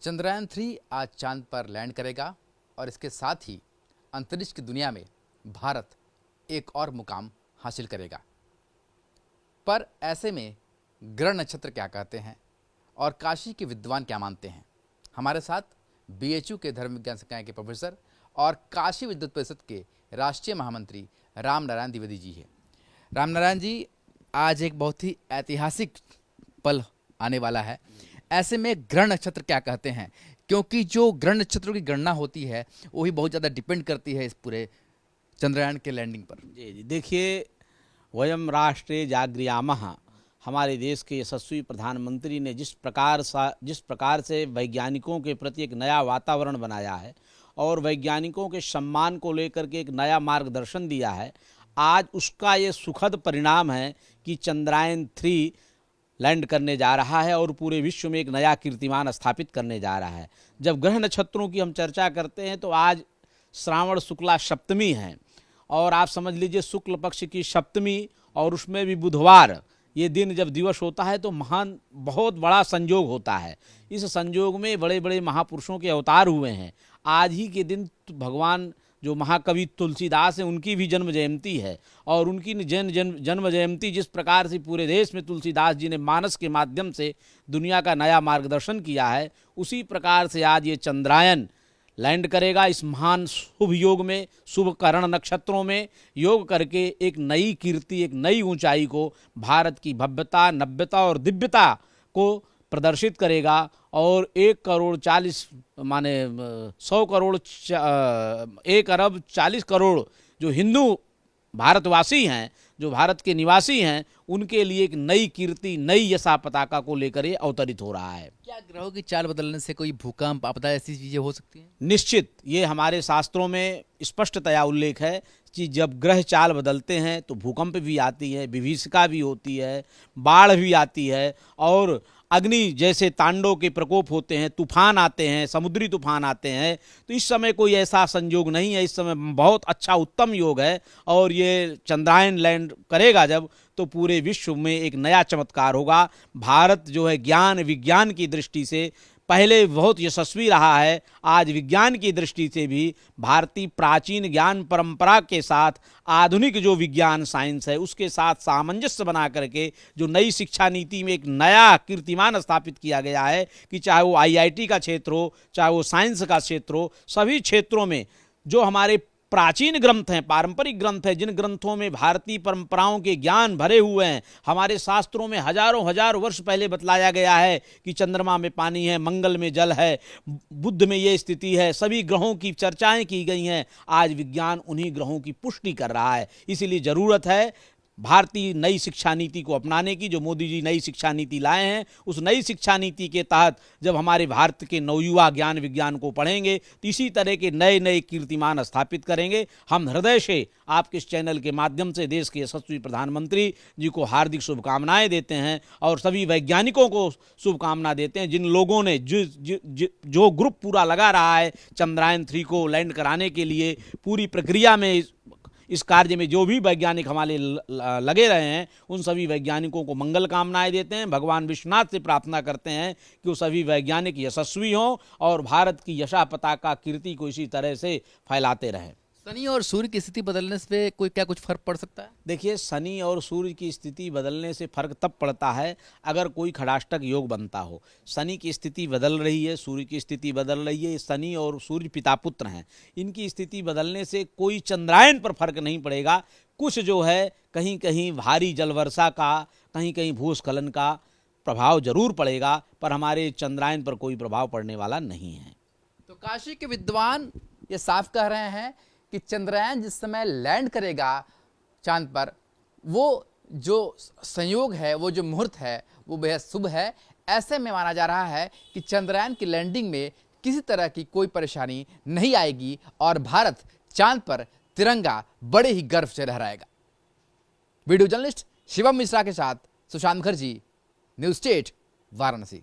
चंद्रयान-3 आज चांद पर लैंड करेगा और इसके साथ ही अंतरिक्ष की दुनिया में भारत एक और मुकाम हासिल करेगा। पर ऐसे में ग्रह नक्षत्र क्या कहते हैं और काशी के विद्वान क्या मानते हैं? हमारे साथ बीएचयू के धर्म विज्ञान संकाय के प्रोफेसर और काशी विद्युत परिषद के राष्ट्रीय महामंत्री रामनारायण द्विवेदी जी हैं। रामनारायण जी, आज एक बहुत ही ऐतिहासिक पल आने वाला है। ऐसे में ग्रह नक्षत्र क्या कहते हैं, क्योंकि जो ग्रह नक्षत्रों की गणना होती है वही बहुत ज़्यादा डिपेंड करती है इस पूरे चंद्रयान के लैंडिंग पर। जी, देखिए, वयम राष्ट्रे जागृयामः, हमारे देश के यशस्वी प्रधानमंत्री ने जिस प्रकार से वैज्ञानिकों के प्रति एक नया वातावरण बनाया है और वैज्ञानिकों के सम्मान को लेकर के एक नया मार्गदर्शन दिया है, आज उसका ये सुखद परिणाम है कि चंद्रयान-3 लैंड करने जा रहा है और पूरे विश्व में एक नया कीर्तिमान स्थापित करने जा रहा है। जब ग्रह नक्षत्रों की हम चर्चा करते हैं तो आज श्रावण शुक्ला सप्तमी है और आप समझ लीजिए शुक्ल पक्ष की सप्तमी और उसमें भी बुधवार, ये दिन जब दिवस होता है तो महान बहुत बड़ा संयोग होता है। इस संयोग में बड़े बड़े महापुरुषों के अवतार हुए हैं। आज ही के दिन भगवान जो महाकवि तुलसीदास हैं उनकी भी जन्म जयंती है और उनकी जन्म जयंती जिस प्रकार से पूरे देश में तुलसीदास जी ने मानस के माध्यम से दुनिया का नया मार्गदर्शन किया है, उसी प्रकार से आज ये चंद्रयान लैंड करेगा इस महान शुभ योग में, शुभ करण नक्षत्रों में योग करके एक नई कीर्ति, एक नई ऊंचाई को, भारत की भव्यता, नव्यता और दिव्यता को प्रदर्शित करेगा। और 1 अरब 40 करोड़ जो हिंदू भारतवासी हैं, जो भारत के निवासी हैं, उनके लिए एक नई कीर्ति, नई यशा पताका को लेकर ये अवतरित हो रहा है। क्या ग्रहों की चाल बदलने से कोई भूकंप, आपदा ऐसी चीजें हो सकती हैं? निश्चित, ये हमारे शास्त्रों में स्पष्टतया उल्लेख है कि जब ग्रह चाल बदलते हैं तो भूकंप भी आती है, विभीषिका भी होती है, बाढ़ भी आती है और अग्नि जैसे तांडव के प्रकोप होते हैं, तूफान आते हैं, समुद्री तूफान आते हैं। तो इस समय कोई ऐसा संयोग नहीं है, इस समय बहुत अच्छा उत्तम योग है और ये चंद्रयान लैंड करेगा जब, तो पूरे विश्व में एक नया चमत्कार होगा। भारत जो है ज्ञान विज्ञान की दृष्टि से पहले बहुत यशस्वी रहा है, आज विज्ञान की दृष्टि से भी भारतीय प्राचीन ज्ञान परंपरा के साथ आधुनिक जो विज्ञान साइंस है उसके साथ सामंजस्य बना करके जो नई शिक्षा नीति में एक नया कीर्तिमान स्थापित किया गया है कि चाहे वो आईआईटी का क्षेत्र हो, चाहे वो साइंस का क्षेत्र हो, सभी क्षेत्रों में जो हमारे प्राचीन ग्रंथ हैं, पारंपरिक ग्रंथ हैं, जिन ग्रंथों में भारतीय परंपराओं के ज्ञान भरे हुए हैं, हमारे शास्त्रों में हजारों हजार वर्ष पहले बतलाया गया है कि चंद्रमा में पानी है, मंगल में जल है, बुध में ये स्थिति है, सभी ग्रहों की चर्चाएं की गई हैं। आज विज्ञान उन्हीं ग्रहों की पुष्टि कर रहा है। इसीलिए जरूरत है भारतीय नई शिक्षा नीति को अपनाने की। जो मोदी जी नई शिक्षा नीति लाए हैं, उस नई शिक्षा नीति के तहत जब हमारे भारत के नवयुवा ज्ञान विज्ञान को पढ़ेंगे तो इसी तरह के नए नए कीर्तिमान स्थापित करेंगे। हम हृदय से आपके इस चैनल के माध्यम से देश के यशस्वी प्रधानमंत्री जी को हार्दिक शुभकामनाएं देते हैं और सभी वैज्ञानिकों को शुभकामना देते हैं जिन लोगों ने जो ग्रुप पूरा लगा रहा है चंद्रयान-3 को लैंड कराने के लिए। पूरी प्रक्रिया में इस कार्य में जो भी वैज्ञानिक हमारे लगे रहे हैं, उन सभी वैज्ञानिकों को मंगल कामनाएं देते हैं। भगवान विश्वनाथ से प्रार्थना करते हैं कि वो सभी वैज्ञानिक यशस्वी हों और भारत की यशा पताका कीर्ति को इसी तरह से फैलाते रहें। शनि और सूर्य की स्थिति बदलने से कुछ फर्क पड़ सकता है? देखिए, शनि और सूर्य की स्थिति बदलने से फर्क तब पड़ता है अगर कोई खड़ाष्टक योग बनता हो। शनि की स्थिति बदल रही है, सूर्य की स्थिति बदल रही है। शनि और सूर्य पिता पुत्र हैं, इनकी स्थिति बदलने से कोई चंद्रयान पर फर्क नहीं पड़ेगा। कुछ जो है कहीं कहीं भारी जलवर्षा का, कहीं कहीं भूस्खलन का प्रभाव जरूर पड़ेगा, पर हमारे चंद्रयान पर कोई प्रभाव पड़ने वाला नहीं है। तो काशी के विद्वान ये साफ कह रहे हैं कि चंद्रयान जिस समय लैंड करेगा चांद पर, वो जो संयोग है, वो जो मुहूर्त है, वो बेहद शुभ है। ऐसे में माना जा रहा है कि चंद्रयान की लैंडिंग में किसी तरह की कोई परेशानी नहीं आएगी और भारत चांद पर तिरंगा बड़े ही गर्व से लहराएगा। वीडियो जर्नलिस्ट शिवम मिश्रा के साथ सुशांत मुखर्जी, न्यूज़ स्टेट, वाराणसी।